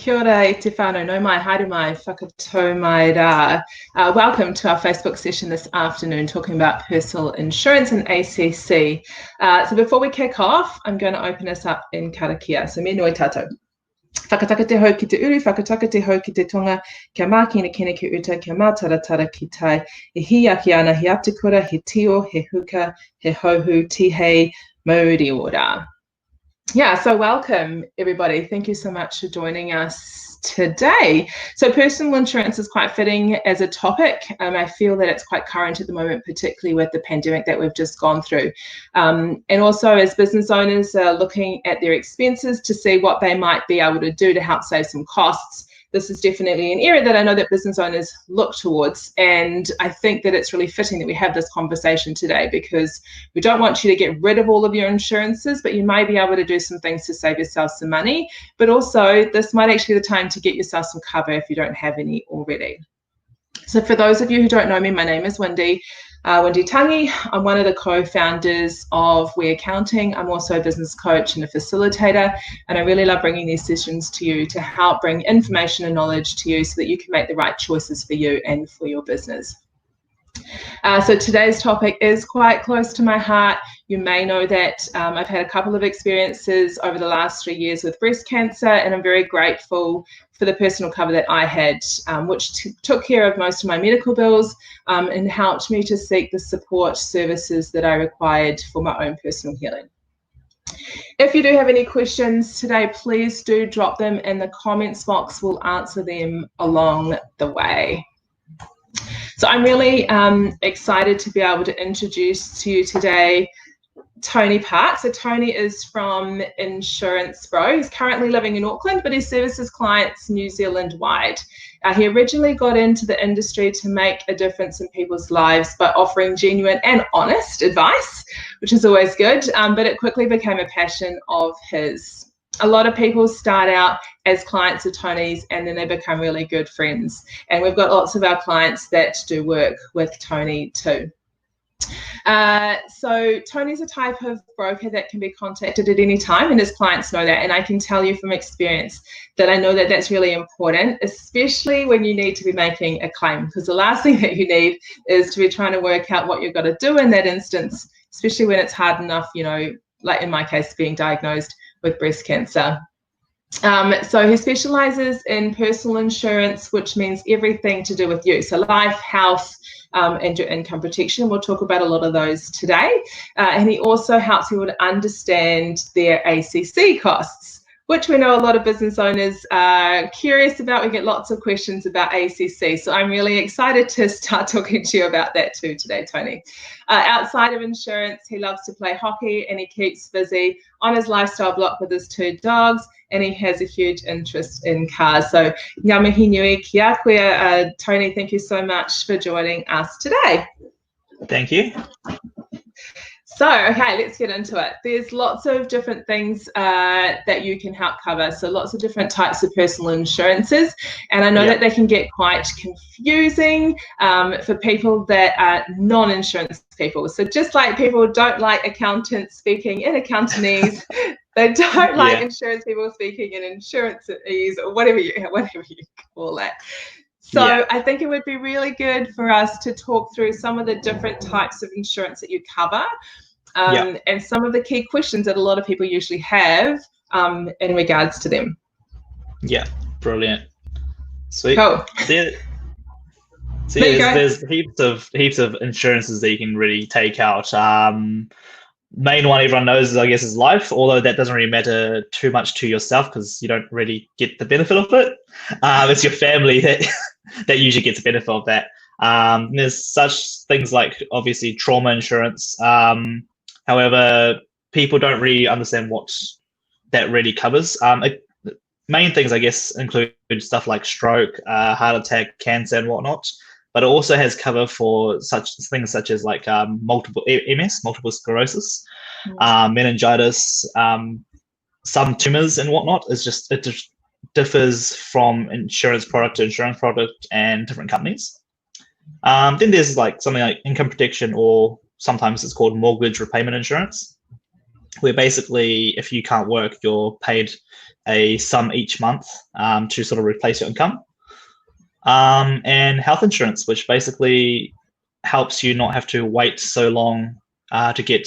Kia ora e te whānau, no mai, haere mai, whakatau mai rā. Welcome to our Facebook session this afternoon talking about personal insurance and ACC. So before we kick off, I'm going to open us up in karakia. So me noi tātou. Whakataka te hau ki te uru, whakataka te hau ki te tonga, kia mā kina kina ki uta, kia mā taratara ki tai, he hiaki ana, he atukura, he tio, he huka, he hauhu, tihei, mauri ora. Yeah, so welcome everybody. Thank you so much for joining us today. So personal insurance is quite fitting as a topic. I feel that it's quite current at the moment, particularly with the pandemic that we've just gone through. And also as business owners are looking at their expenses to see what they might be able to do to help save some costs. This is definitely an area that I know that business owners look towards, and I think that it's really fitting that we have this conversation today because we don't want you to get rid of all of your insurances, but you may be able to do some things to save yourself some money, but also this might actually be the time to get yourself some cover if you don't have any already. So for those of you who don't know me, my name is Wyndi. Wyndi Tangi. I'm one of the co-founders of We Accounting. I'm also a business coach and a facilitator, and I really love bringing these sessions to you to help bring information and knowledge to you so that you can make the right choices for you and for your business. So today's topic is quite close to my heart. You may know that I've had a couple of experiences over the last 3 years with breast cancer, and I'm very grateful for the personal cover that I had, which took care of most of my medical bills and helped me to seek the support services that I required for my own personal healing. If you do have any questions today, please do drop them in the comments box. We'll answer them along the way. So I'm really excited to be able to introduce to you today Tony Park. So Tony is from Insurance Bro. He's currently living in Auckland, but he services clients New Zealand wide. He originally got into the industry to make a difference in people's lives by offering genuine and honest advice, which is always good, but it quickly became a passion of his. A lot of people start out as clients of Tony's and then they become really good friends. And we've got lots of our clients that do work with Tony too. So Tony's a type of broker that can be contacted at any time, and his clients know that. And I can tell you from experience that I know that that's really important, especially when you need to be making a claim, because the last thing that you need is to be trying to work out what you've got to do in that instance, especially when it's hard enough, you know, like in my case, being diagnosed with breast cancer. So he specialises in personal insurance, which means everything to do with you. So life, health, and your income protection. We'll talk about a lot of those today. And he also helps people to understand their ACC costs, which we know a lot of business owners are curious about. We get lots of questions about ACC. So I'm really excited to start talking to you about that too today, Tony. Outside of insurance, he loves to play hockey and he keeps busy on his lifestyle block with his 2 dogs, and he has a huge interest in cars. So ngā mihi nui kia koe, Tony, thank you so much for joining us today. Thank you. So, okay, let's get into it. There's lots of different things that you can help cover. So lots of different types of personal insurances. And I know that they can get quite confusing for people that are non-insurance people. So just like people don't like accountants speaking in accountanese, they don't like insurance people speaking in insuranceese, or whatever you call that. So I think it would be really good for us to talk through some of the different types of insurance that you cover, and some of the key questions that a lot of people usually have in regards to them. Yeah, brilliant. Sweet. Cool. There's heaps of insurances that you can really take out. Main one everyone knows, I guess, is life, although that doesn't really matter too much to yourself because you don't really get the benefit of it. It's your family that usually gets the benefit of that. There's such things like, obviously, trauma insurance. However, people don't really understand what that really covers. Main things, I guess, include stuff like stroke, heart attack, cancer, and whatnot. But it also has cover for such things such as like multiple sclerosis, meningitis, some tumors and whatnot. It just differs from insurance product to insurance product and different companies. Then there's like something like income protection, or sometimes it's called mortgage repayment insurance. where basically if you can't work, you're paid a sum each month to sort of replace your income. And health insurance, which basically helps you not have to wait so long to get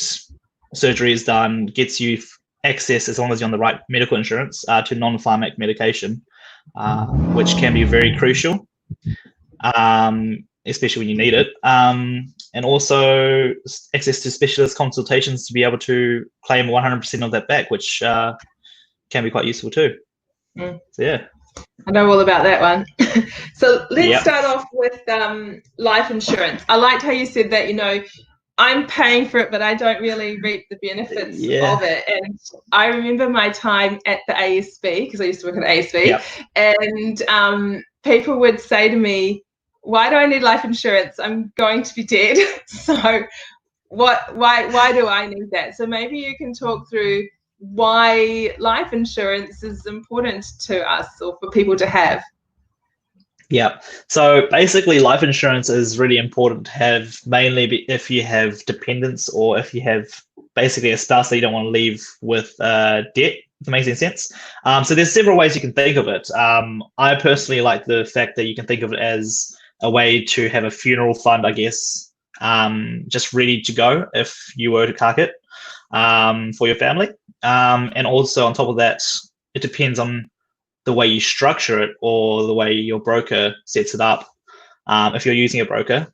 surgeries done, gets you access, as long as you're on the right medical insurance, to non-pharmac medication, which can be very crucial, especially when you need it. And also access to specialist consultations to be able to claim 100% of that back, which can be quite useful too. So yeah. I know all about that one. So let's start off with life insurance. I liked how you said that, you know, I'm paying for it, but I don't really reap the benefits of it. And I remember my time at the ASB, because I used to work at ASB, and people would say to me, why do I need life insurance? I'm going to be dead. So why do I need that? So maybe you can talk through why life insurance is important to us, or for people to have. Yeah. So basically, life insurance is really important to have, mainly if you have dependents, or if you have basically a spouse that you don't want to leave with debt, if that makes any sense. So there's several ways you can think of it. I personally like the fact that you can think of it as a way to have a funeral fund, I guess, just ready to go if you were to cark it for your family. And also on top of that, it depends on the way you structure it, or the way your broker sets it up, if you're using a broker.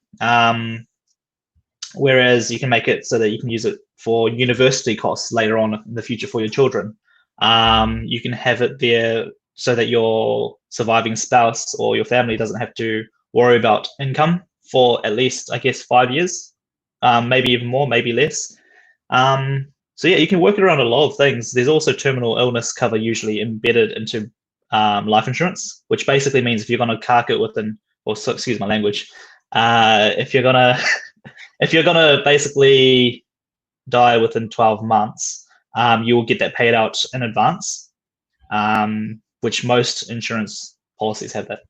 Whereas you can make it so that you can use it for university costs later on in the future for your children. You can have it there so that your surviving spouse or your family doesn't have to worry about income for at least, I guess, 5 years, maybe even more, maybe less. So yeah, you can work it around a lot of things. There's also terminal illness cover usually embedded into life insurance, which basically means if you're going to cark it within, or so, excuse my language, if you're gonna basically die within 12 months, you will get that paid out in advance, which most insurance policies have that.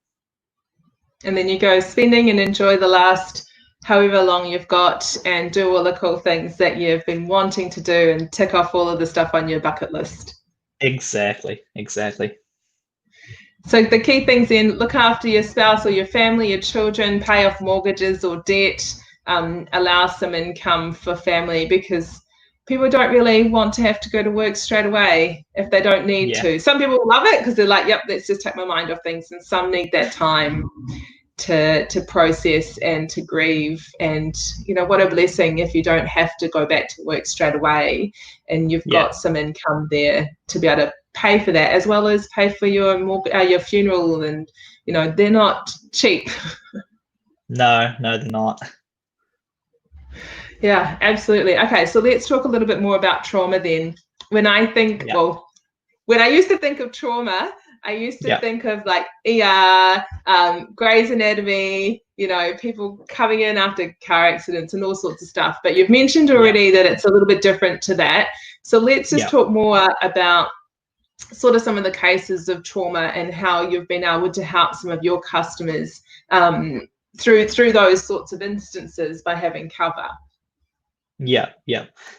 And then you go spending and enjoy the last however long you've got, and do all the cool things that you've been wanting to do, and tick off all of the stuff on your bucket list. Exactly. So the key things then: look after your spouse or your family, your children, pay off mortgages or debt, allow some income for family, because people don't really want to have to go to work straight away if they don't need to. Some people love it because they're like, yep, let's just take my mind off things, and some need that time to process and to grieve. And you know, what a blessing if you don't have to go back to work straight away, and you've got some income there to be able to pay for that, as well as pay for your funeral. And you know, they're not cheap. No, they're not. Yeah, absolutely. Okay, so let's talk a little bit more about trauma then. When I think, well, when I used to think of trauma, I used to think of like ER, Grey's Anatomy, you know, people coming in after car accidents and all sorts of stuff. But you've mentioned already that it's a little bit different to that. So let's just talk more about sort of some of the cases of trauma and how you've been able to help some of your customers through those sorts of instances by having cover. Yeah.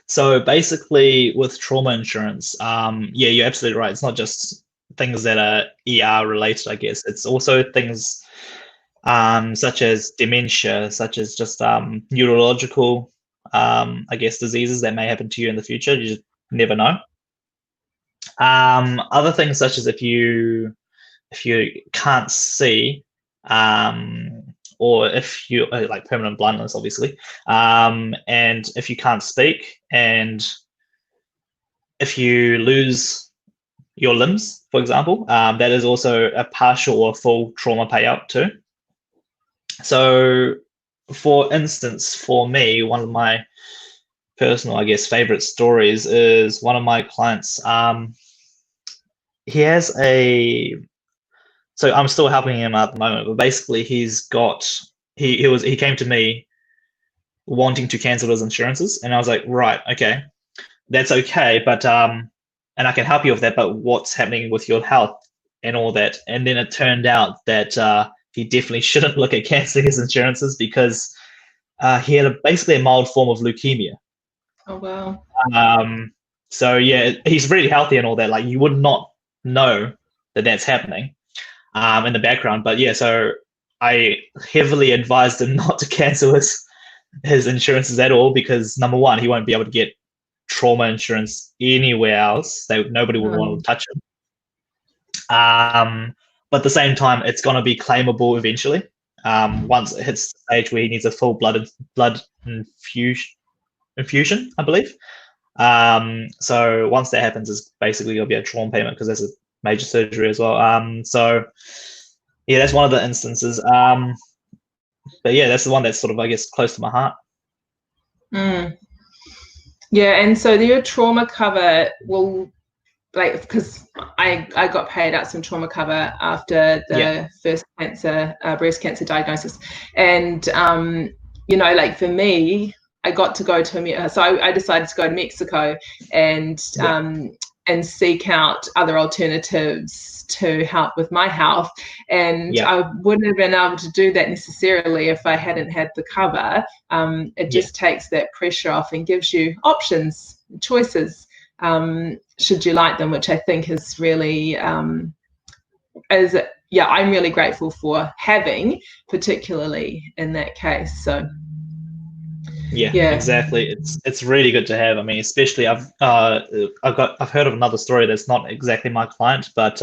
So basically with trauma insurance, you're absolutely right. It's not just things that are ER related, I guess. It's also things such as dementia, such as just neurological, I guess, diseases that may happen to you in the future. You just never know. Other things such as if you can't see, or if you like permanent blindness, obviously, and if you can't speak, and if you lose your limbs, for example, that is also a partial or full trauma payout too. So, for instance, for me, one of my personal, I guess, favorite stories is one of my clients. He has so I'm still helping him at the moment, but basically he came to me wanting to cancel his insurances, and I was like, right, okay, that's okay, but and I can help you with that, but what's happening with your health and all that? And then it turned out that he definitely shouldn't look at canceling his insurances, because he had basically a mild form of leukemia. Oh wow. So yeah, he's really healthy and all that. Like you would not know that that's happening in the background. But yeah, so I heavily advised him not to cancel his insurances at all, because number one, he won't be able to get trauma insurance anywhere else. Nobody will want to touch him. But at the same time, it's going to be claimable eventually. Once it hits the stage where he needs a full blood infusion, I believe. So once that happens, it's basically going to be a trauma payment, because that's a major surgery as well. So yeah, that's one of the instances. But yeah, that's the one that's sort of, I guess, close to my heart. Yeah, and so your trauma cover will, like, because I got paid out some trauma cover after the first breast cancer diagnosis, and you know, like for me, I got to go to so I decided to go to Mexico and seek out other alternatives to help with my health, and I wouldn't have been able to do that necessarily if I hadn't had the cover. It just takes that pressure off and gives you options, choices, should you like them, which I think is really I'm really grateful for having, particularly in that case. So yeah, exactly. It's really good to have. I mean, especially I've heard of another story that's not exactly my client, but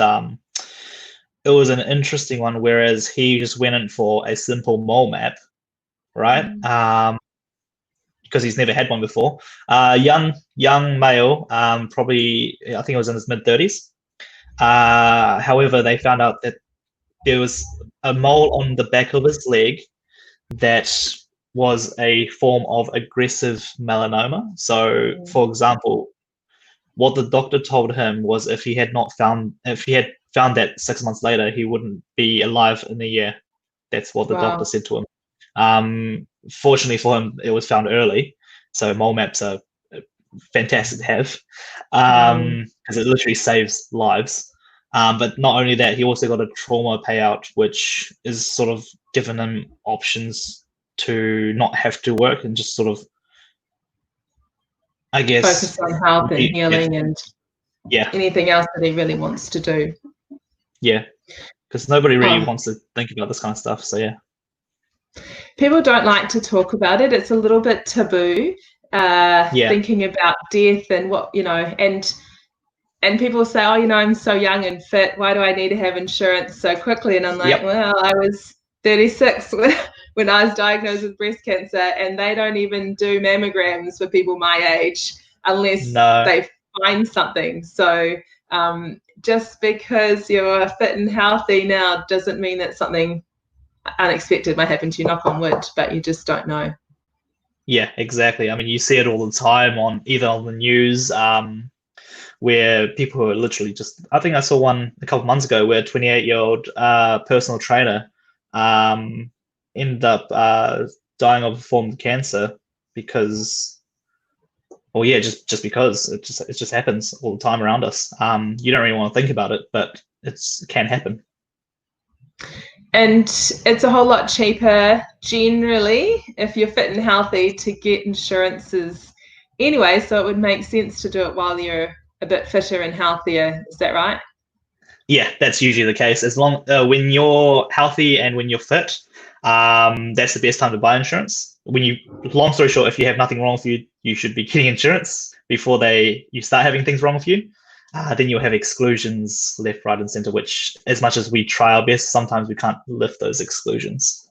it was an interesting one. Whereas he just went in for a simple mole map, right? Because he's never had one before. Young male, probably I think it was in his mid-30s. However, they found out that there was a mole on the back of his leg that was a form of aggressive melanoma. So, for example, what the doctor told him was if he had found that 6 months later, he wouldn't be alive in a year. That's what the doctor said to him. Fortunately for him, it was found early. So mole maps are fantastic to have, because it literally saves lives. But not only that, he also got a trauma payout, which is sort of given him options to not have to work and just sort of, I guess, focus on health and healing and anything else that he really wants to do. Yeah, because nobody really wants to think about this kind of stuff. So yeah. People don't like to talk about it. It's a little bit taboo, thinking about death and what, you know, and people say, oh, you know, I'm so young and fit. Why do I need to have insurance so quickly? And I'm like, well, I was 36 when I was diagnosed with breast cancer, and they don't even do mammograms for people my age unless they find something. So just because you're fit and healthy now doesn't mean that something unexpected might happen to you, knock on wood, but you just don't know. Yeah, exactly. I mean, you see it all the time either on the news, where people are literally just, I think I saw one a couple of months ago where a 28-year-old personal trainer ended up dying of a form of cancer because, well, yeah, just because it just happens all the time around us. You don't really want to think about it, but it can happen. And it's a whole lot cheaper generally if you're fit and healthy to get insurances anyway, so it would make sense to do it while you're a bit fitter and healthier. Is that right? Yeah, that's usually the case. As long when you're healthy and when you're fit, that's the best time to buy insurance. Long story short, if you have nothing wrong with you, you should be getting insurance before you start having things wrong with you. Then you'll have exclusions left, right, and center, which, as much as we try our best, sometimes we can't lift those exclusions.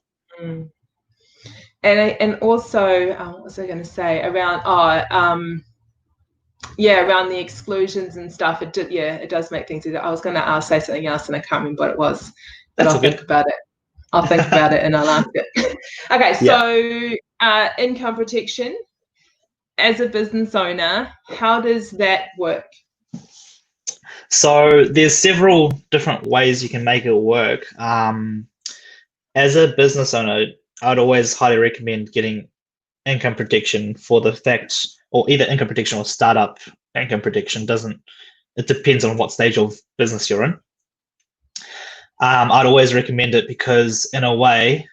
And also, what was I going to say around around the exclusions and stuff? It does make things easier. I was going to say something else and I can't remember what it was, but I'll think about it. I'll think about it and I'll ask it. Okay, so income protection as a business owner, how does that work? So there's several different ways you can make it work. As a business owner, I'd always highly recommend getting income protection for the fact, or either income protection or startup income protection. It depends on what stage of business you're in. I'd always recommend it because, in a way,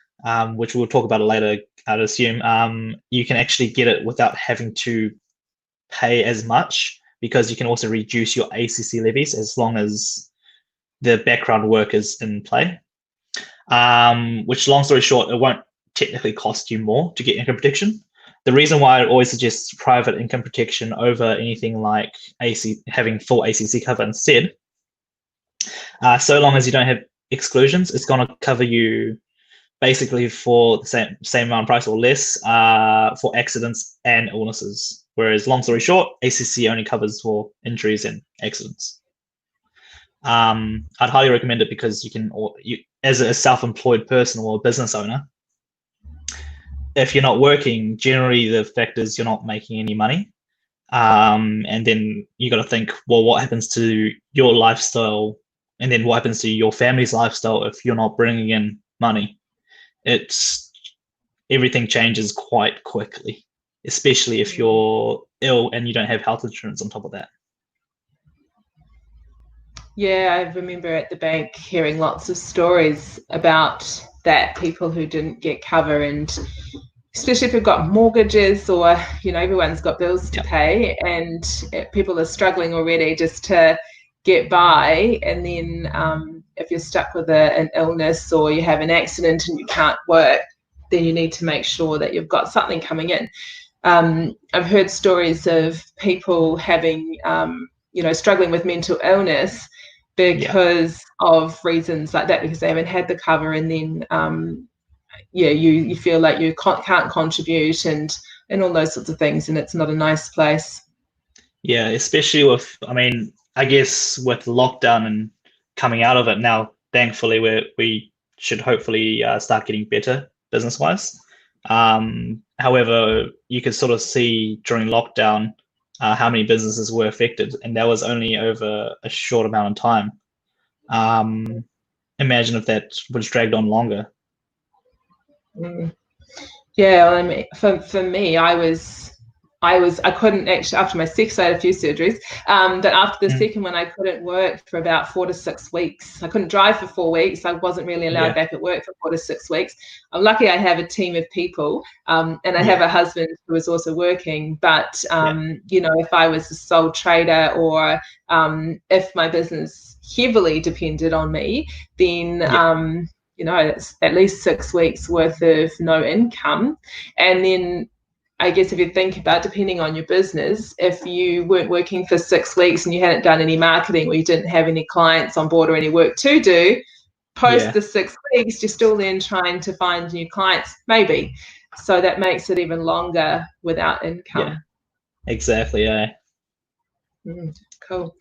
which we'll talk about it later, I'd assume, you can actually get it without having to pay as much, because you can also reduce your ACC levies as long as the background work is in play. Which, long story short, it won't technically cost you more to get income protection. The reason why I always suggest private income protection over anything like having full ACC cover instead, so long as you don't have exclusions, it's going to cover you basically for the same amount of price or less for accidents and illnesses. Whereas, long story short, ACC only covers for injuries and accidents. I'd highly recommend it because you as a self-employed person or a business owner, if you're not working, generally the fact is you're not making any money. And then you got to think, well, what happens to your lifestyle? And then what happens to your family's lifestyle if you're not bringing in money? Everything changes quite quickly, especially if you're ill and you don't have health insurance on top of that. Yeah, I remember at the bank hearing lots of stories about that, people who didn't get cover, and especially if you've got mortgages or, everyone's got bills to pay, and people are struggling already just to get by. And then if you're stuck with an illness or you have an accident and you can't work, then you need to make sure that you've got something coming in. I've heard stories of people having, struggling with mental illness because of reasons like that, because they haven't had the cover, and then you feel like you can't contribute and all those sorts of things, and it's not a nice place. Yeah, especially with, I guess with lockdown and coming out of it now, thankfully we should hopefully start getting better business-wise. However, you could sort of see during lockdown how many businesses were affected, and that was only over a short amount of time. Imagine if that was dragged on longer. Yeah, for me, I couldn't actually, after my sixth, I had a few surgeries, but after the second one, I couldn't work for about 4 to 6 weeks. I couldn't drive for 4 weeks. I wasn't really allowed back at work for 4 to 6 weeks. I'm lucky I have a team of people, and I have a husband who is also working, but if I was a sole trader, or if my business heavily depended on me, then it's at least 6 weeks worth of no income. And then I guess if you think about, depending on your business, if you weren't working for 6 weeks and you hadn't done any marketing, or you didn't have any clients on board or any work to do, post the 6 weeks, you're still then trying to find new clients, maybe. So that makes it even longer without income. Yeah, exactly. Yeah. Cool.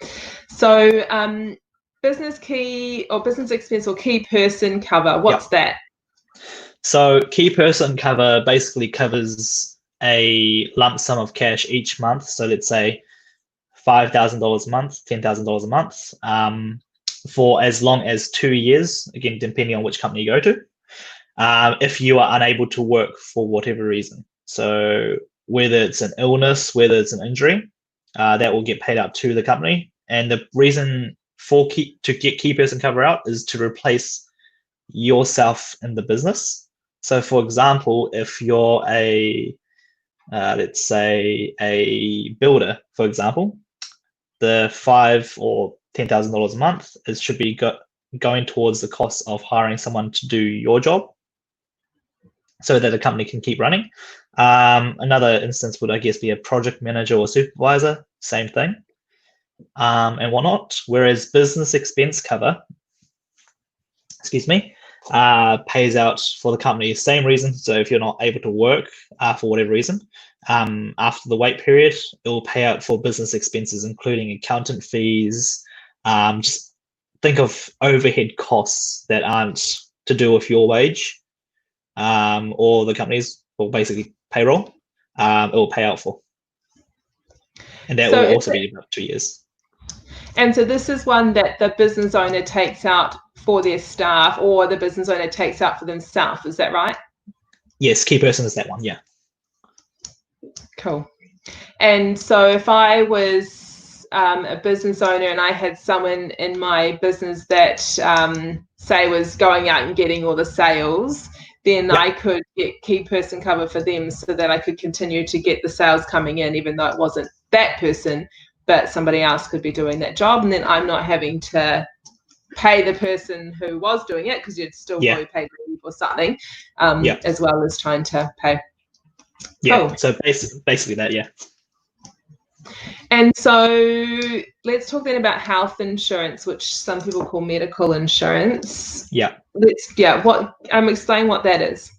So business key or business expense or key person cover, what's that? So key person cover basically covers a lump sum of cash each month. So let's say $5,000 a month, $10,000 a month, for as long as 2 years, again, depending on which company you go to, if you are unable to work for whatever reason. So whether it's an illness, whether it's an injury, that will get paid out to the company. And the reason to get key person cover out is to replace yourself in the business. So for example, if you're let's say a builder, for example, the $5,000 or $10,000 a month, it should be going towards the cost of hiring someone to do your job, so that the company can keep running. Another instance would, I guess, be a project manager or supervisor, same thing, and whatnot. Whereas business expense cover, pays out for the company, same reason. So if you're not able to work for whatever reason, after the wait period, it will pay out for business expenses, including accountant fees. Just think of overhead costs that aren't to do with your wage, or the company's, or basically payroll. It will pay out for, and that will also be about 2 years. And so this is one that the business owner takes out for their staff, or the business owner takes out for themselves. Is that right? Yes, key person is that one. Yeah. Cool. And so if I was a business owner and I had someone in my business that say was going out and getting all the sales, then I could get key person cover for them, so that I could continue to get the sales coming in, even though it wasn't that person, but somebody else could be doing that job, and then I'm not having to pay the person who was doing it, because you'd still probably pay leave or something, as well as trying to pay. So basically that. And so let's talk then about health insurance, which some people call medical insurance. Explain what that is.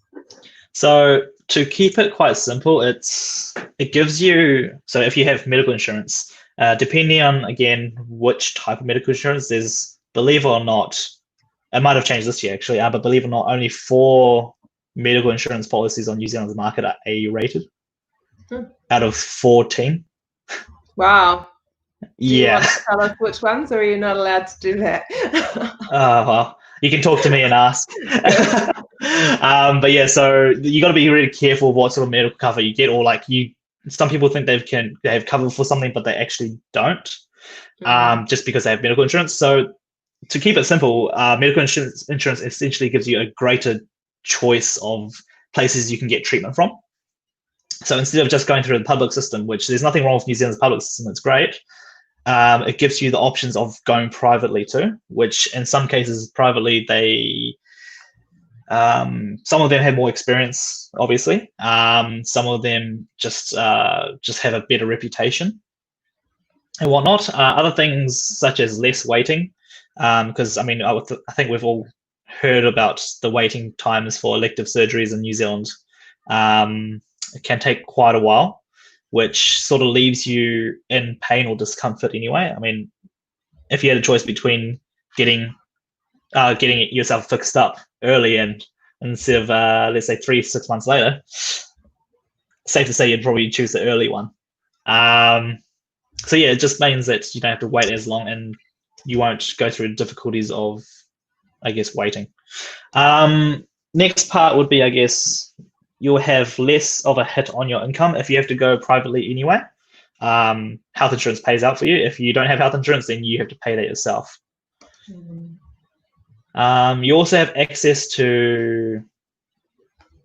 So to keep it quite simple, it gives you, so if you have medical insurance, depending on, again, which type of medical insurance, there's, believe it or not, it might have changed this year actually, but believe it or not, only 4 medical insurance policies on New Zealand's market are A rated out of 14. Wow. Do you Yeah. want to tell us which ones, or are you not allowed to do that? Well, you can talk to me and ask. But yeah, so you got to be really careful what sort of medical cover you get, or like some people think they have cover for something, but they actually don't, just because they have medical insurance. So to keep it simple, medical insurance essentially gives you a greater choice of places you can get treatment from. So instead of just going through the public system, which there's nothing wrong with New Zealand's public system, it's great. It gives you the options of going privately too, which in some cases privately some of them have more experience, obviously. Some of them just have a better reputation and whatnot. Other things such as less waiting, because I think we've all heard about the waiting times for elective surgeries in New Zealand. It can take quite a while, which sort of leaves you in pain or discomfort anyway. I mean, if you had a choice between getting yourself fixed up early and instead of let's say 3-6 months later, safe to say you'd probably choose the early one. So yeah, it just means that you don't have to wait as long, and you won't go through the difficulties of, I guess, waiting. Next part would be, I guess, you'll have less of a hit on your income if you have to go privately anyway. Health insurance pays out for you. If you don't have health insurance, then you have to pay that yourself. You also have access to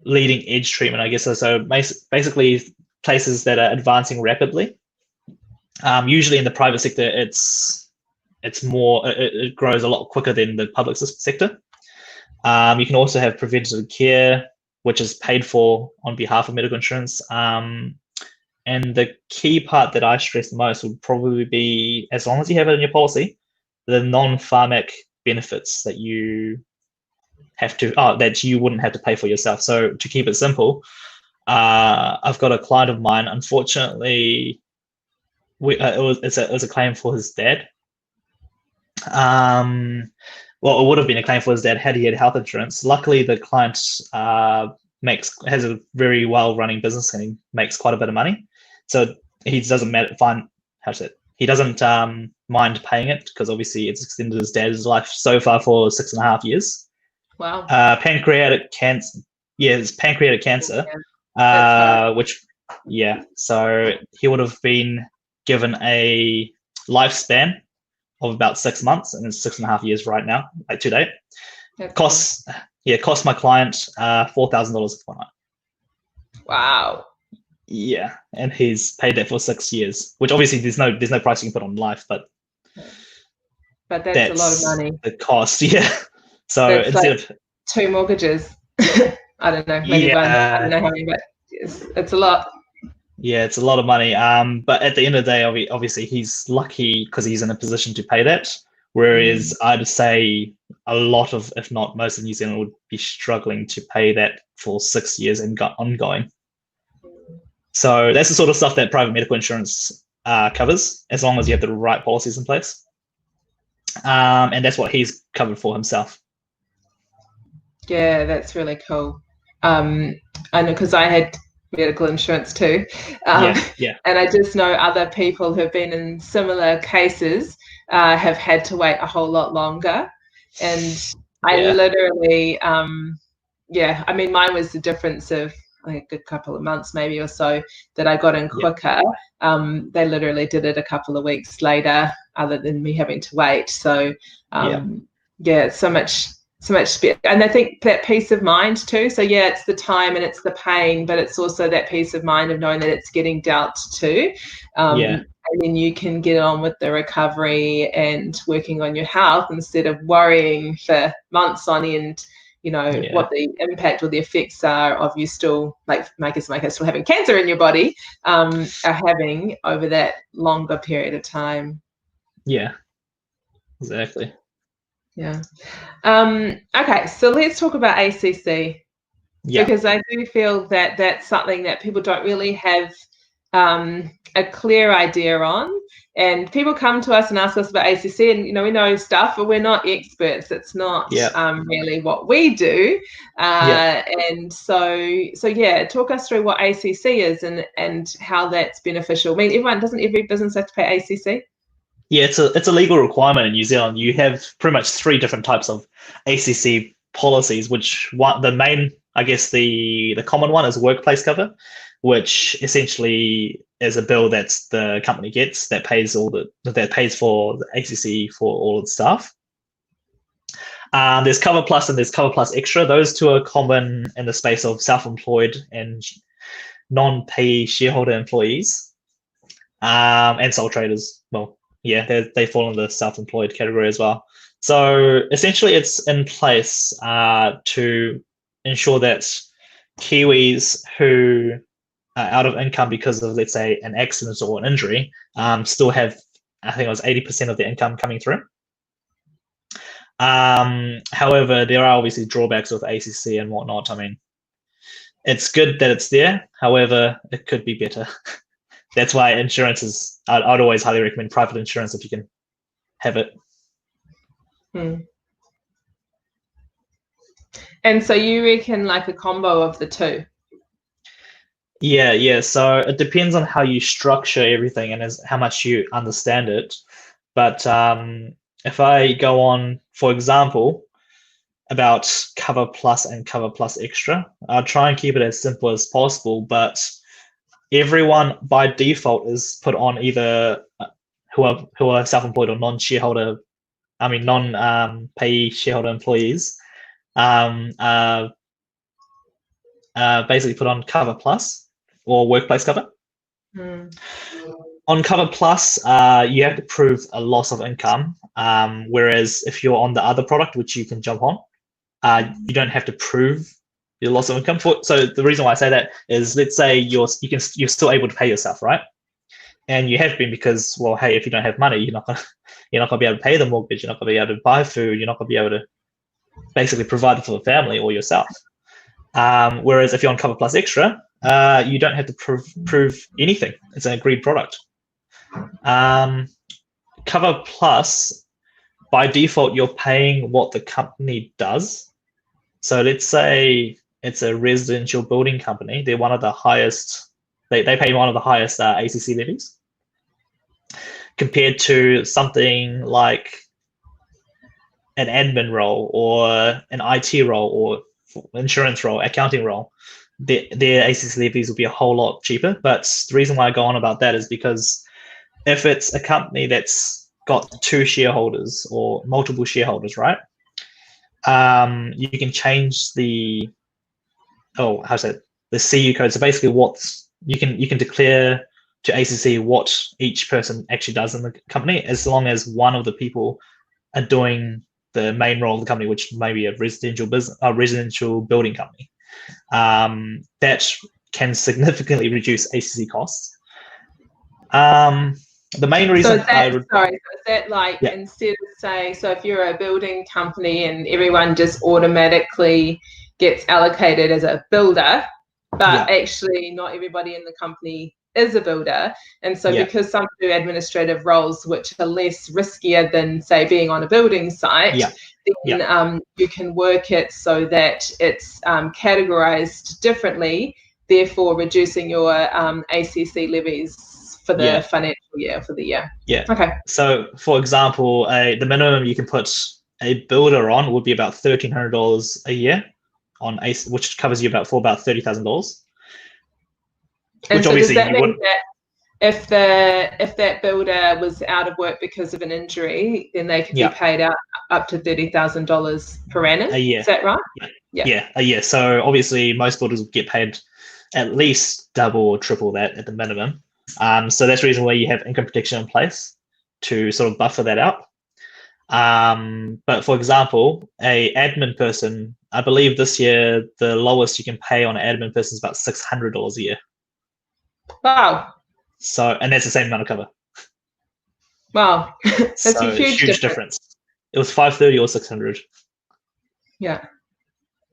leading edge treatment, I guess. So basically places that are advancing rapidly. Usually in the private sector, it's more, it grows a lot quicker than the public sector. You can also have preventative care, which is paid for on behalf of medical insurance. And the key part that I stress the most would probably be, as long as you have it in your policy, the non-pharmac benefits that you that you wouldn't have to pay for yourself. So to keep it simple, I've got a client of mine. Unfortunately, it was a claim for his dad. Well, it would have been a claim for his dad had he had health insurance. Luckily, the client has a very well-running business and he makes quite a bit of money, so he doesn't he doesn't mind paying it, because obviously it's extended his dad's life so far for 6.5 years. Wow. Pancreatic cancer. Yeah, it's pancreatic cancer. So he would have been given a lifespan of about 6 months, and it's 6.5 years right now, like to date. Cost my client $4,000 a fortnight. Wow. Yeah, and he's paid that for 6 years, which obviously there's no price you can put on life, but that's a lot of money. The cost, yeah. So that's instead like of 2 mortgages, I don't know, maybe one. I don't know how many, but it's a lot. Yeah, it's a lot of money. But at the end of the day, obviously he's lucky because he's in a position to pay that. Whereas I'd say a lot of, if not most of New Zealand, would be struggling to pay that for 6 years and ongoing. So that's the sort of stuff that private medical insurance covers, as long as you have the right policies in place. And that's what he's covered for himself. Yeah, that's really cool. I know, because I had medical insurance too. And I just know other people who've been in similar cases have had to wait a whole lot longer. And I literally, I mean, mine was the difference of like a couple of months maybe or so that I got in quicker. They literally did it a couple of weeks later, other than me having to wait. So it's so much so much, and I think that peace of mind too. So yeah, it's the time and it's the pain, but it's also that peace of mind of knowing that it's getting dealt to. Yeah. And then you can get on with the recovery and working on your health instead of worrying for months on end, what the impact or the effects are of you still, like makers still having cancer in your body, are having over that longer period of time. Yeah, exactly. Yeah. Okay, so let's talk about ACC. Yeah. Because I do feel that that's something that people don't really have a clear idea on. And people come to us and ask us about ACC, and we know stuff, but we're not experts. It's not really what we do. And so yeah, talk us through what ACC is and how that's beneficial. I mean, doesn't every business have to pay ACC? Yeah, it's a legal requirement in New Zealand. You have pretty much 3 different types of ACC policies, which the main, I guess the common one is workplace cover, which essentially is a bill that the company gets that pays for the ACC for all of the staff. There's Cover Plus and there's Cover Plus Extra. Those 2 are common in the space of self-employed and non-pay shareholder employees, and sole traders. Well, yeah, they fall in the self-employed category as well. So essentially, it's in place to ensure that Kiwis who are out of income because of, let's say, an accident or an injury, still have, I think it was 80% of their income coming through. However, there are obviously drawbacks with ACC and whatnot. I mean, it's good that it's there. However, it could be better. That's why insurance is, I'd always highly recommend private insurance if you can have it. And so you reckon like a combo of the 2? Yeah. So it depends on how you structure everything and how much you understand it. But if I go on, for example, about Cover Plus and Cover Plus Extra, I'll try and keep it as simple as possible, but everyone by default is put on either who are self-employed or non-shareholder, non-pay shareholder employees, basically put on Cover Plus or workplace cover. On Cover Plus, you have to prove a loss of income, whereas if you're on the other product, which you can jump on, you don't have to prove your loss of income. So the reason why I say that is, let's say you're still able to pay yourself, right? And you have been because, well, hey, if you don't have money, you're not gonna be able to pay the mortgage. You're not gonna be able to buy food. You're not gonna be able to basically provide for the family or yourself. Whereas if you're on Cover Plus Extra, you don't have to prove anything. It's an agreed product. Cover Plus, by default, you're paying what the company does. So let's say it's a residential building company. They're one of the highest. They pay one of the highest ACC levies compared to something like an admin role or an IT role or insurance role, accounting role. Their ACC levies will be a whole lot cheaper. But the reason why I go on about that is because if it's a company that's got 2 shareholders or multiple shareholders, right? You can change the CU code. So basically, you can declare to ACC what each person actually does in the company, as long as one of the people are doing the main role of the company, which may be a residential building company. That can significantly reduce ACC costs. The main reason is that like, instead of saying, so if you're a building company and everyone just automatically gets allocated as a builder, but actually not everybody in the company is a builder, and so because some do administrative roles which are less riskier than, say, being on a building site, then you can work it so that it's categorized differently, therefore reducing your ACC levies for the financial year, for the year. Okay. So, for example, the minimum you can put a builder on would be about $1,300 a year on which covers you for about $30,000. And so does that mean that if that builder was out of work because of an injury, then they could be paid out up to $30,000 per annum. A year. Is that right? Yeah, a year. So obviously most builders will get paid at least double or triple that at the minimum. So that's the reason why you have income protection in place to sort of buffer that out. But for example, a admin person, I believe this year the lowest you can pay on an admin person is about $600 a year. Wow. So, and that's the same amount of cover. Wow, that's so a huge difference. It was 530 or 600. Yeah.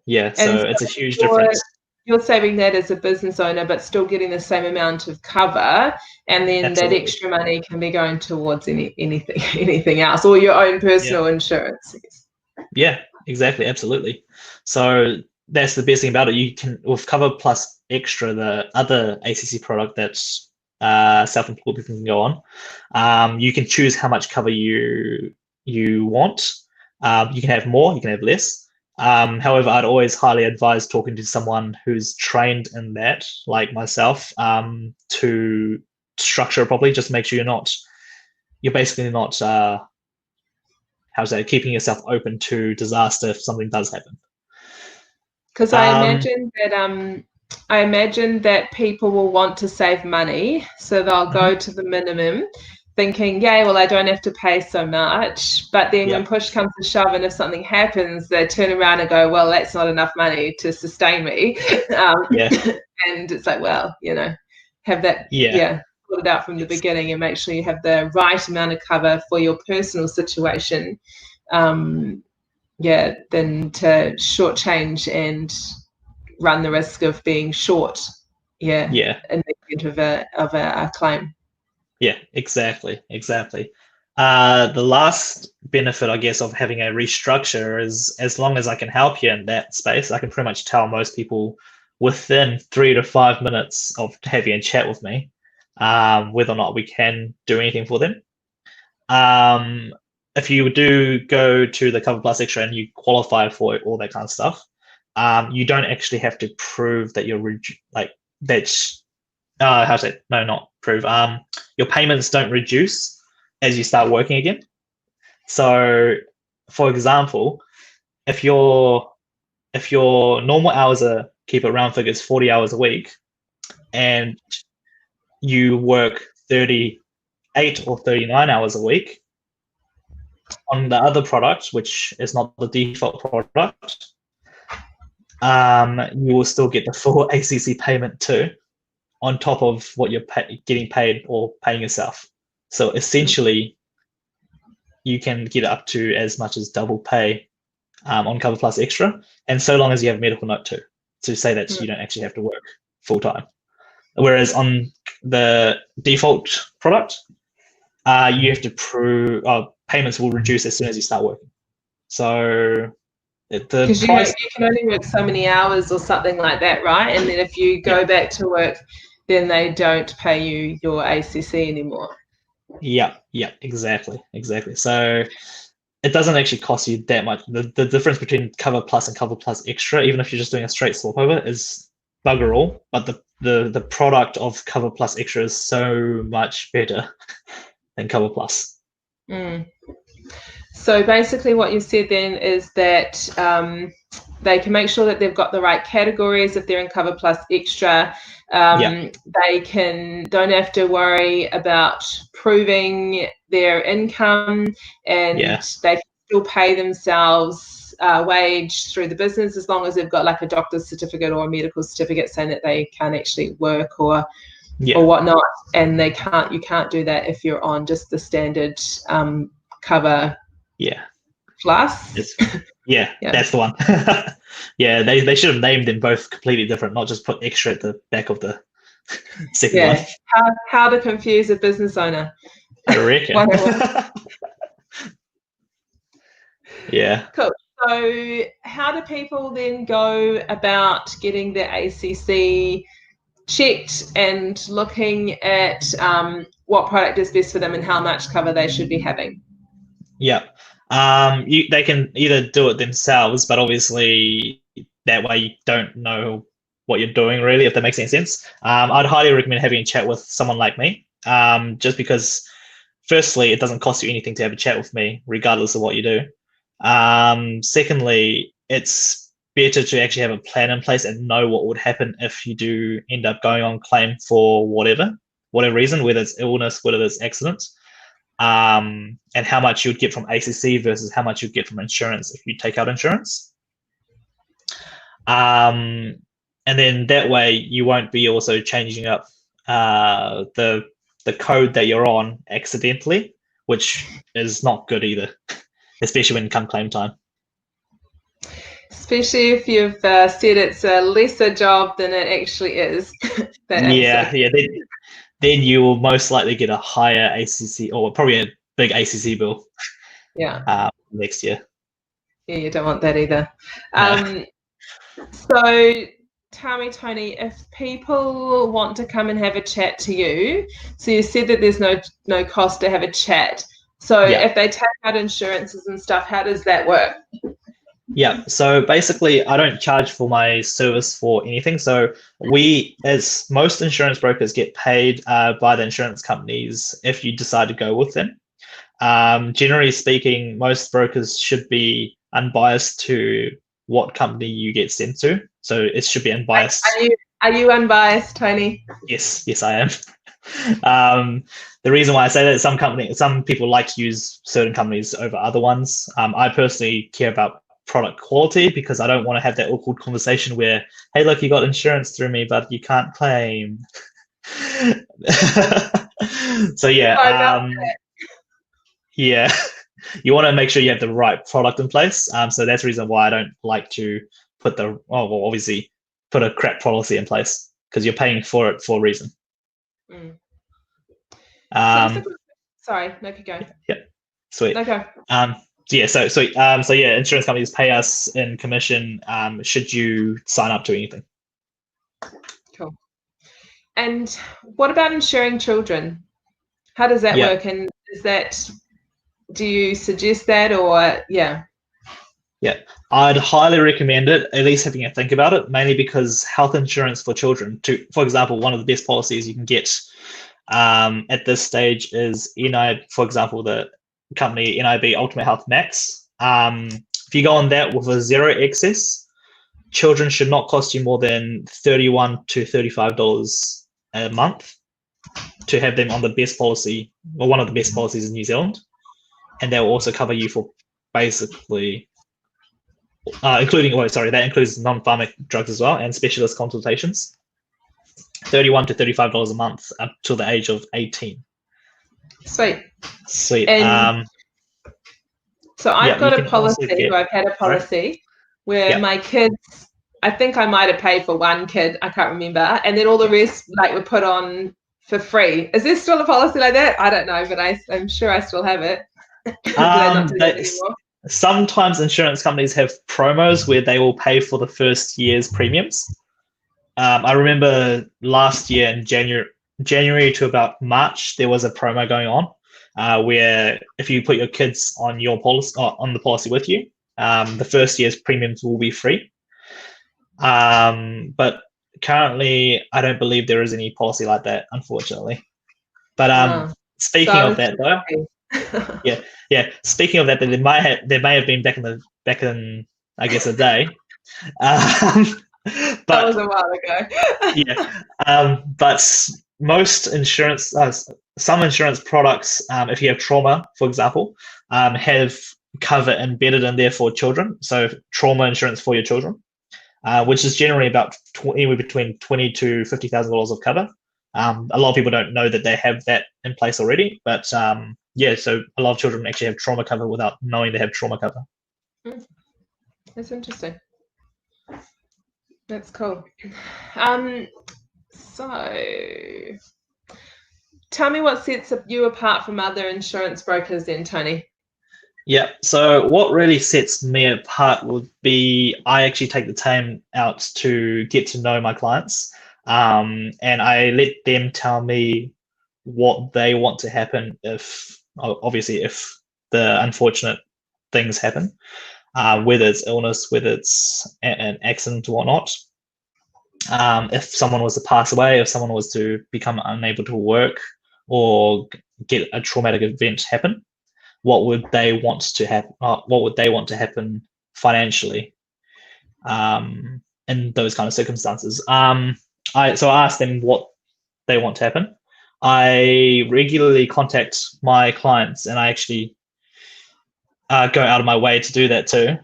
Yeah, so it's a huge difference. You're saving that as a business owner, but still getting the same amount of cover, and then that extra money can be going towards anything else, or your own personal insurance. Yeah, exactly, absolutely. So that's the best thing about it. You can, with Cover Plus Extra, the other ACC product that's self-employed people can go on, you can choose how much cover you want. You can have more, you can have less. However, I'd always highly advise talking to someone who's trained in that, like myself, to structure it properly. Just make sure you're basically not, keeping yourself open to disaster if something does happen. Because I imagine that people will want to save money, so they'll go to the minimum, thinking, yeah, well, I don't have to pay so much. But then when push comes to shove and if something happens, they turn around and go, well, that's not enough money to sustain me. And it's like, well, have that, put it out from the beginning and make sure you have the right amount of cover for your personal situation. Than to shortchange and run the risk of being short. In the event of a claim. Yeah, exactly. The last benefit, I guess, of having a restructure is, as long as I can help you in that space, I can pretty much tell most people within 3 to 5 minutes of having a chat with me whether or not we can do anything for them. If you do go to the Cover Plus Extra and you qualify for it, all that kind of stuff, you don't actually have to prove that you're your payments don't reduce as you start working again. So, for example, if your normal hours are, keep it round figures, 40 hours a week, and you work 38 or 39 hours a week on the other product, which is not the default product, you will still get the full ACC payment too, on top of what you're getting paid or paying yourself. So essentially, you can get up to as much as double pay on Cover Plus Extra, and so long as you have a medical note too, to say that you don't actually have to work full time. Whereas on the default product, you have to prove payments will reduce as soon as you start working. So because you can only work so many hours or something like that, right? And then if you go back to work, then they don't pay you your ACC anymore. Yeah, exactly. So it doesn't actually cost you that much. The difference between Cover Plus and Cover Plus Extra, even if you're just doing a straight swap over, is bugger all. But the product of Cover Plus Extra is so much better than Cover Plus. So basically what you said then is that they can make sure that they've got the right categories if they're in Cover Plus Extra. They don't have to worry about proving their income, and they can still pay themselves wage through the business as long as they've got like a doctor's certificate or a medical certificate saying that they can't actually work or whatnot. And you can't do that if you're on just the standard Cover Plus. That's the one. They should have named them both completely different, not just put extra at the back of the second one. How to confuse a business owner. I reckon. Cool. So how do people then go about getting their ACC checked and looking at what product is best for them and how much cover they should be having? They can either do it themselves, but obviously that way you don't know what you're doing really, if that makes any sense. I'd highly recommend having a chat with someone like me, just because, firstly, it doesn't cost you anything to have a chat with me, regardless of what you do. Secondly, it's better to actually have a plan in place and know what would happen if you do end up going on claim for whatever reason, whether it's illness, whether it's accident, and how much you would get from ACC versus how much you'd get from insurance if you take out insurance. And then that way you won't be also changing up the code that you're on accidentally, which is not good either, especially when it comes claim time. Especially if you've said it's a lesser job than it actually is. Yeah. Then you will most likely get a higher ACC, or probably a big ACC bill. Yeah. Next year. Yeah, you don't want that either. So tell me, Tony, if people want to come and have a chat to you, so you said that there's no cost to have a chat. So if they take out insurances and stuff, how does that work? Yeah, so basically I don't charge for my service for anything. So we, as most insurance brokers, get paid by the insurance companies if you decide to go with them. Generally speaking, most brokers should be unbiased to what company you get sent to. So it should be unbiased. Are you unbiased, Tony? Yes, I am. The reason why I say that, some people like to use certain companies over other ones. I personally care about product quality because I don't want to have that awkward conversation where, hey, look, you got insurance through me, but you can't claim. So yeah, you want to make sure you have the right product in place. So that's the reason why I don't like to put obviously put a crap policy in place, because you're paying for it for a reason. Sorry, no, keep going. Yeah, sweet. No, go. So insurance companies pay us in commission should you sign up to anything. Cool. And what about insuring children? How does that work? And do you suggest that, or Yeah, I'd highly recommend it, at least having a think about it, mainly because health insurance for children, for example, one of the best policies you can get at this stage is for example, the company NIB Ultimate Health Max. If you go on that with a zero excess, children should not cost you more than $31 to $35 a month to have them on the best policy, or one of the best policies in New Zealand. And they will also cover you for basically, that includes non-pharmac drugs as well and specialist consultations. $31 to $35 a month up till the age of 18. Sweet. And so I've got a policy, I've had a policy where my kids, I think I might have paid for one kid, I can't remember, and then all the rest were put on for free. Is there still a policy like that? I don't know, but I'm sure I still have it. Sometimes insurance companies have promos where they will pay for the first year's premiums. I remember last year in January to about March, there was a promo going on where if you put your kids on your policy, on the policy with you, the first year's premiums will be free. But currently, I don't believe there is any policy like that, unfortunately. But speaking of that, though, speaking of that, there may have been back in I guess a day. But that was a while ago. But most insurance, some insurance products, if you have trauma, for example, have cover embedded in there for children. So trauma insurance for your children, which is generally about anywhere between $20,000 to $50,000 of cover. A lot of people don't know that they have that in place already, but so a lot of children actually have trauma cover without knowing they have trauma cover. That's interesting. That's cool. So tell me what sets you apart from other insurance brokers then, Tony? Yeah, so what really sets me apart would be I actually take the time out to get to know my clients, and I let them tell me what they want to happen if the unfortunate things happen, whether it's illness, whether it's an accident or whatnot. If someone was to pass away, if someone was to become unable to work, or get a traumatic event happen, what would they want to happen? What would they want to happen financially in those kind of circumstances? I asked them what they want to happen. I regularly contact my clients, and I actually go out of my way to do that too.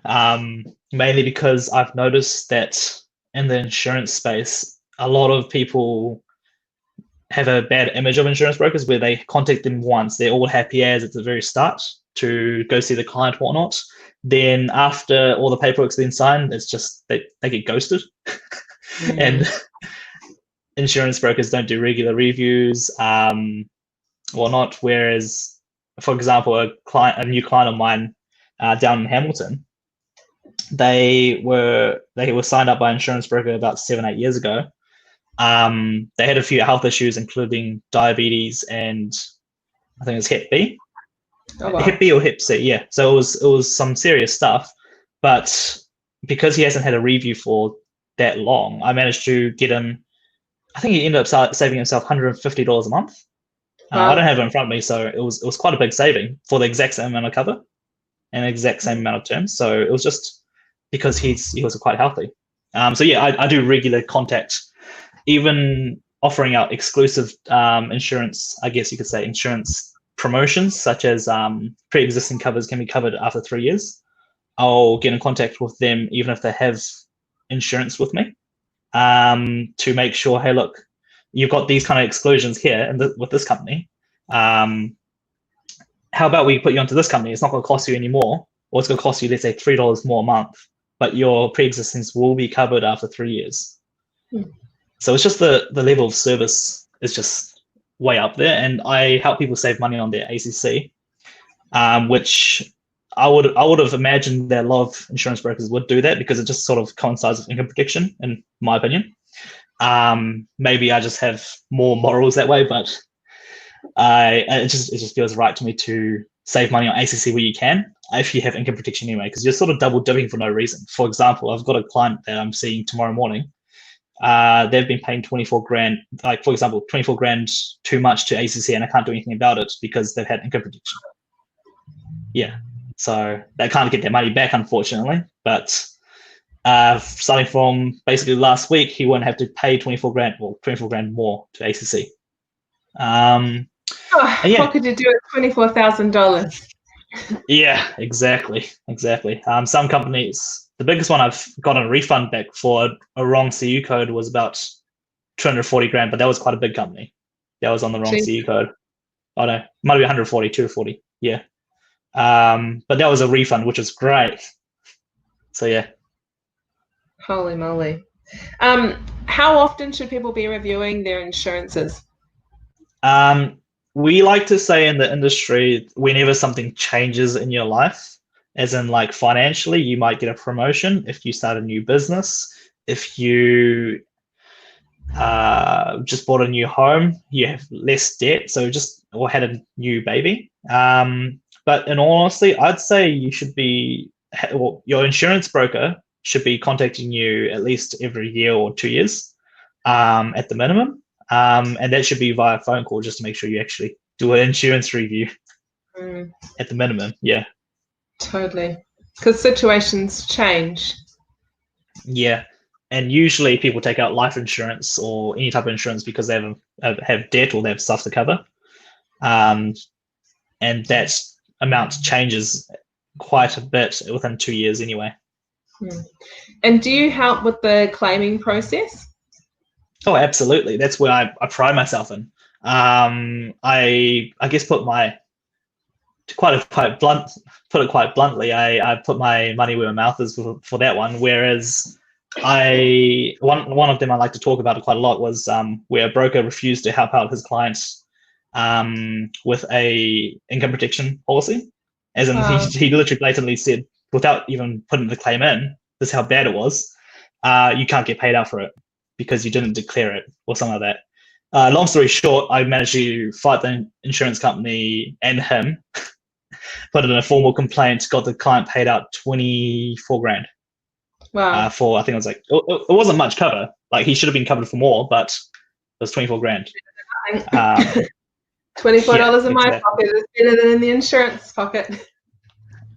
Mainly because I've noticed that in the insurance space, a lot of people have a bad image of insurance brokers where they contact them once, they're all happy as at the very start to go see the client, whatnot. Then after all the paperwork's been signed, it's just they get ghosted. And insurance brokers don't do regular reviews, whatnot. Whereas, for example, a new client of mine down in Hamilton, they were signed up by an insurance broker about 7-8 years ago. They had a few health issues, including diabetes and I think it was Hep B. Oh, wow. Hep B or Hep C, yeah. So it was some serious stuff. But because he hasn't had a review for that long, I managed to get him. I think he ended up saving himself $150 a month. Wow. I don't have it in front of me, so it was quite a big saving for the exact same amount of cover and the exact same amount of terms. So it was just because he was quite healthy. So yeah, I do regular contact, even offering out exclusive insurance, I guess you could say, insurance promotions, such as pre-existing covers can be covered after 3 years. I'll get in contact with them even if they have insurance with me, to make sure, hey, look, you've got these kind of exclusions here and with this company. How about we put you onto this company? It's not going to cost you any more, or it's going to cost you, let's say, $3 more a month, but your pre-existings will be covered after 3 years. So it's just the level of service is just way up there, and I help people save money on their ACC, which I would have imagined that a lot of insurance brokers would do that because it just sort of coincides with income protection, in my opinion. Maybe I just have more morals that way, but it just feels right to me to save money on ACC where you can, if you have income protection anyway, because you're sort of double dipping for no reason. For example, I've got a client that I'm seeing tomorrow morning. They've been paying 24 grand, like for example, 24 grand too much to ACC, and I can't do anything about it because they've had income protection. Yeah, so they can't get their money back, unfortunately. But starting from basically last week, he won't have to pay 24 grand more to ACC. Yeah. What could you do with $24,000? Yeah, exactly. Some companies, the biggest one I've gotten a refund back for a wrong CU code was about 240 grand, but that was quite a big company. That was on the wrong CU code. Oh no, might be 140, 240. Yeah. But that was a refund, which is great. So yeah. Holy moly. How often should people be reviewing their insurances? We like to say in the industry, whenever something changes in your life, as in like financially, you might get a promotion if you start a new business, if you just bought a new home, you have less debt, or had a new baby. But in all honesty, I'd say you should be, your insurance broker should be contacting you at least every year or 2 years at the minimum. And that should be via phone call, just to make sure you actually do an insurance review at the minimum. Yeah. Totally. Because situations change. Yeah. And usually people take out life insurance or any type of insurance because they have debt or they have stuff to cover. And that amount changes quite a bit within 2 years anyway. And do you help with the claiming process? Oh, absolutely. That's where I pride myself in. I guess put it quite bluntly, I put my money where my mouth is for that one. Whereas one of them I like to talk about quite a lot was where a broker refused to help out his clients with a income protection policy. As in, he literally blatantly said, without even putting the claim in, this is how bad it was. You can't get paid out for it because you didn't declare it or something like that. Long story short, I managed to fight the insurance company and him, put in a formal complaint, got the client paid out 24 grand. Wow. For, I think it was like, it wasn't much cover. Like he should have been covered for more, but it was 24 grand. $24 in my exactly. pocket is better than in the insurance pocket.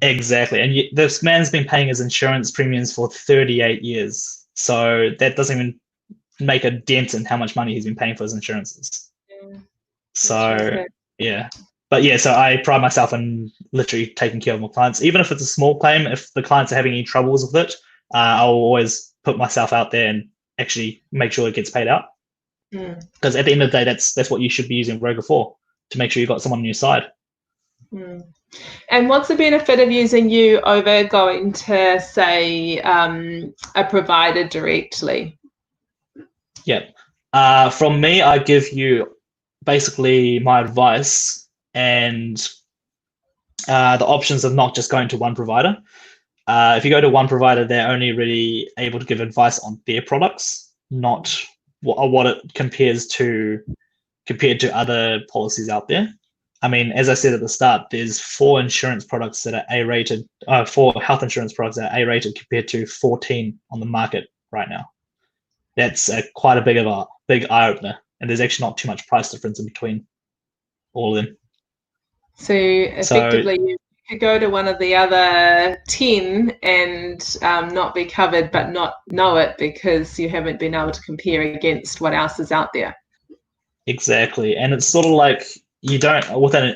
Exactly. And this man's been paying his insurance premiums for 38 years. So that doesn't even make a dent in how much money he's been paying for his insurances. Yeah, so, yeah. But yeah, so I pride myself in literally taking care of my clients. Even if it's a small claim, if the clients are having any troubles with it, I'll always put myself out there and actually make sure it gets paid out. Because at the end of the day, that's what you should be using broker for, to make sure you've got someone on your side. And what's the benefit of using you over going to, say, a provider directly? Yeah. From me, I give you basically my advice and the options of not just going to one provider. If you go to one provider, they're only really able to give advice on their products, not what it compared to other policies out there. I mean, as I said at the start, there's 4 insurance products that are A-rated, 4 health insurance products that are A-rated compared to 14 on the market right now. That's quite a big eye-opener, and there's actually not too much price difference in between all of them. So effectively, you could go to one of the other 10 and not be covered, but not know it because you haven't been able to compare against what else is out there. Exactly, and it's sort of like you don't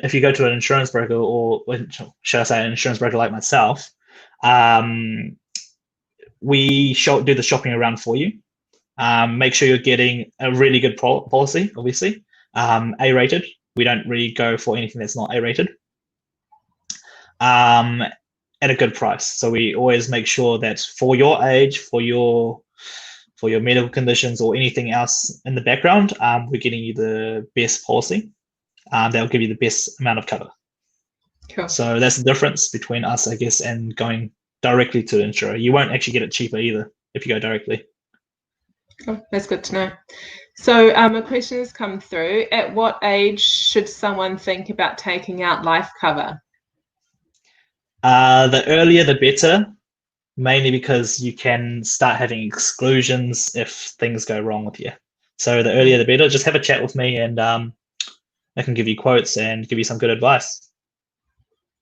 if you go to an insurance broker, or should I say an insurance broker like myself, we do the shopping around for you. Make sure you're getting a really good policy, obviously, A-rated. We don't really go for anything that's not A-rated. At a good price. So we always make sure that for your age, for your medical conditions or anything else in the background, we're getting you the best policy. That'll give you the best amount of cover. Cool. So that's the difference between us, I guess, and going directly to the insurer. You won't actually get it cheaper either if you go directly. Cool. That's good to know. So a question has come through. At what age should someone think about taking out life cover? The earlier the better, mainly because you can start having exclusions if things go wrong with you. So the earlier the better. Just have a chat with me, and I can give you quotes and give you some good advice.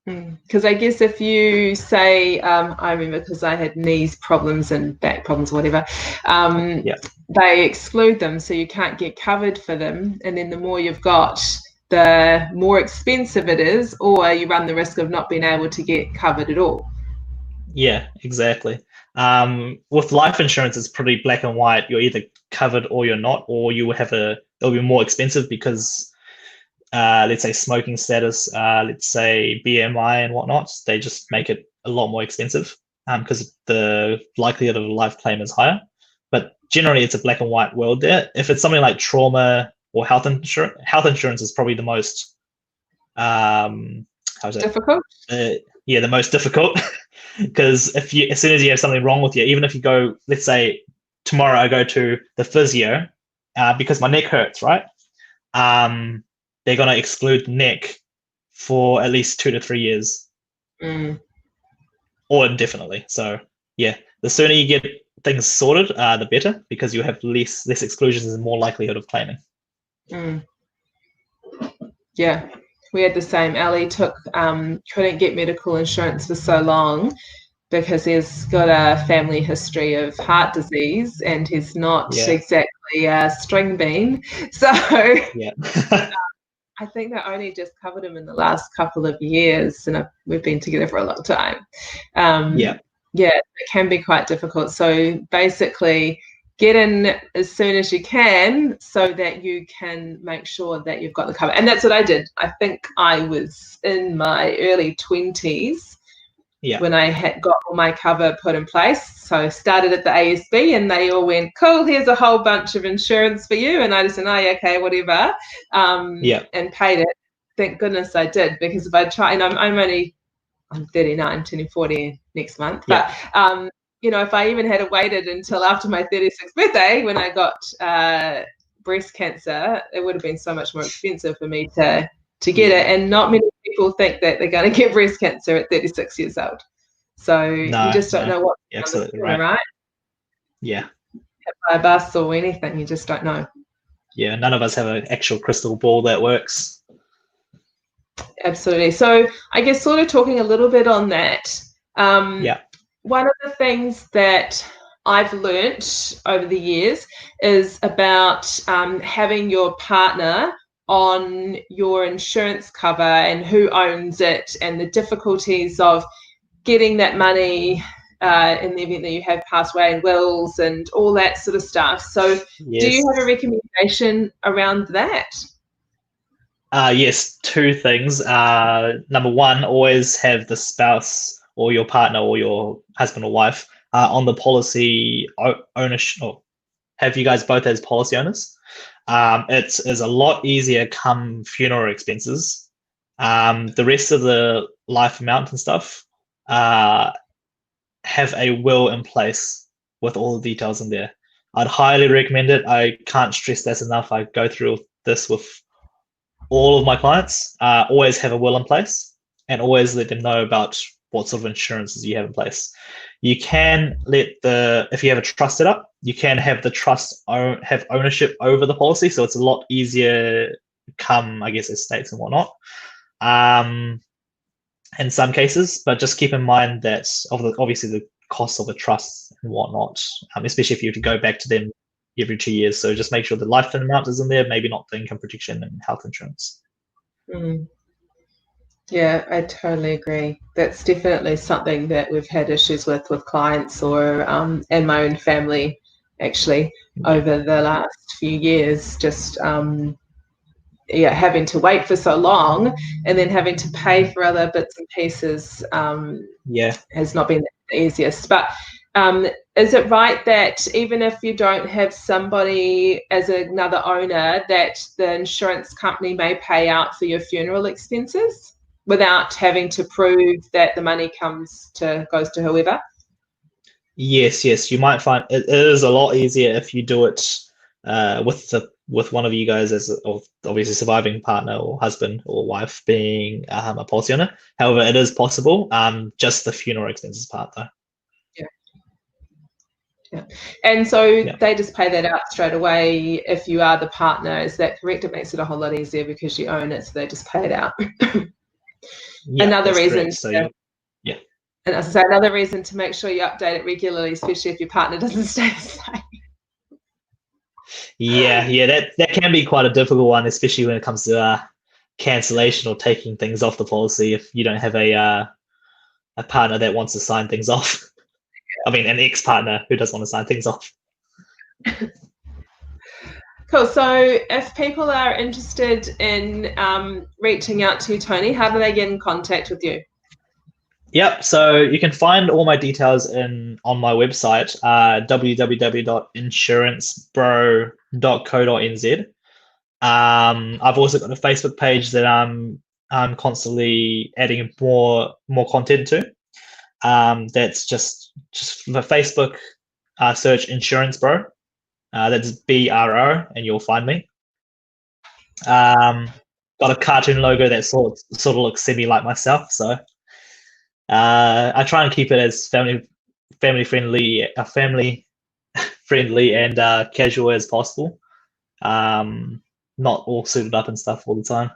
Because I guess if you say, I remember because I had knees problems and back problems, whatever, they exclude them, so you can't get covered for them. And then the more you've got, the more expensive it is, or you run the risk of not being able to get covered at all. Yeah, exactly. With life insurance, it's pretty black and white. You're either covered or you're not, or you will it'll be more expensive because let's say smoking status, let's say BMI and whatnot, they just make it a lot more expensive because the likelihood of a life claim is higher. But generally, it's a black and white world there. If it's something like trauma or health insurance is probably the most difficult. The most difficult because as soon as you have something wrong with you, even if you go, let's say tomorrow I go to the physio because my neck hurts, right? They're going to exclude the neck for at least 2 to 3 years or indefinitely. So yeah, the sooner you get things sorted, the better, because you have less exclusions and more likelihood of claiming. Yeah, we had the same. Ali couldn't get medical insurance for so long because he's got a family history of heart disease and he's not exactly a string bean. So yeah. I think they only just covered him in the last couple of years, and we've been together for a long time. Yeah, it can be quite difficult. So basically, get in as soon as you can so that you can make sure that you've got the cover. And that's what I did. I think I was in my early 20s when I had got all my cover put in place. So I started at the ASB and they all went, cool, here's a whole bunch of insurance for you. And I just said, oh, yeah, okay, whatever, and paid it. Thank goodness I did, because if I try, and I'm 39, turning 40 next month, but if I even had waited until after my 36th birthday when I got breast cancer, it would have been so much more expensive for me to get it. And not many people think that they're going to get breast cancer at 36 years old. So you just don't know what's absolutely right? Yeah. Hit by a bus or anything, you just don't know. Yeah, none of us have an actual crystal ball that works. Absolutely. So I guess sort of talking a little bit on that, one of the things that I've learnt over the years is about having your partner on your insurance cover and who owns it and the difficulties of getting that money in the event that you have passed away, and wills and all that sort of stuff. So do you have a recommendation around that? Yes, two things. Number one, always have the spouse or your partner or your husband or wife on the policy ownership, or have you guys both as policy owners. It is a lot easier come funeral expenses. The rest of the life amount and stuff, have a will in place with all the details in there. I'd highly recommend it. I can't stress this enough. I go through this with all of my clients. Always have a will in place and always let them know about what sort of insurances you have in place. You can if you have a trust set up, you can have the trust have ownership over the policy. So it's a lot easier come, I guess, estates and whatnot. In some cases, but just keep in mind that obviously the cost of the trust and whatnot, especially if you have to go back to them every 2 years. So just make sure the life amount is in there, maybe not the income protection and health insurance. Yeah, I totally agree. That's definitely something that we've had issues with clients or and my own family actually over the last few years. Just having to wait for so long and then having to pay for other bits and pieces has not been the easiest. But is it right that even if you don't have somebody as another owner, that the insurance company may pay out for your funeral expenses without having to prove that the money goes to whoever? Yes, you might find it is a lot easier if you do it with one of you guys as obviously surviving partner or husband or wife being a policy owner. However, it is possible. Just the funeral expenses part though. Yeah. And so they just pay that out straight away if you are the partner. Is that correct? It makes it a whole lot easier because you own it, so they just pay it out. Another reason. And as I say, another reason to make sure you update it regularly, especially if your partner doesn't stay the same. That can be quite a difficult one, especially when it comes to cancellation or taking things off the policy if you don't have a partner that wants to sign things off. I mean, an ex-partner who doesn't want to sign things off. Cool. So if people are interested in reaching out to you, Tony, how do they get in contact with you? Yep. So you can find all my details on my website, www.insurancebro.co.nz. I've also got a Facebook page that I'm constantly adding more content to. That's just for Facebook, search Insurance Bro. That's BRO, and you'll find me. Got a cartoon logo that sort of looks semi like myself, so I try and keep it as family friendly and casual as possible. Not all suited up and stuff all the time.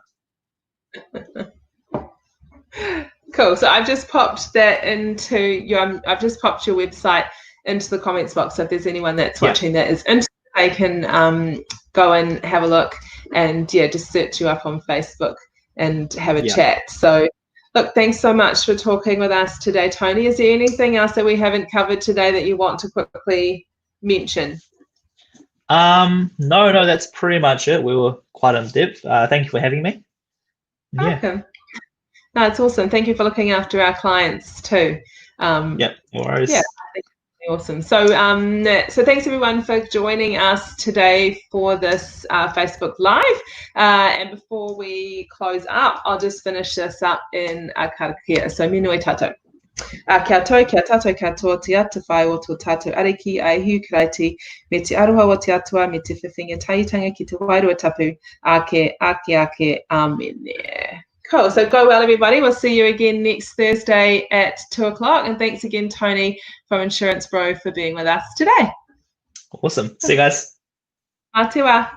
Cool. So I've just popped that into I've just popped your website into the comments box. So if there's anyone that's watching that is interested, they can go and have a look and just search you up on Facebook and have a chat. So look, thanks so much for talking with us today, Tony. Is there anything else that we haven't covered today that you want to quickly mention? No, that's pretty much it. We were quite in depth. Thank you for having me. Welcome. No, it's awesome. Thank you for looking after our clients too. No worries. Yeah, I think it's awesome. So, so thanks everyone for joining us today for this Facebook Live. And before we close up, I'll just finish this up in karakia. So, me nui tātou. Kia toi, kia tātou katoa te ata whai o tō tātou ariki ai hiu karaiti me te aroha o te atua me te whiwhinga taitanga ki te wairua tapu ake, amen. Cool. So go well, everybody. We'll see you again next Thursday at 2:00. And thanks again, Tony from Insurance Bro, for being with us today. Awesome. See you guys. Atua.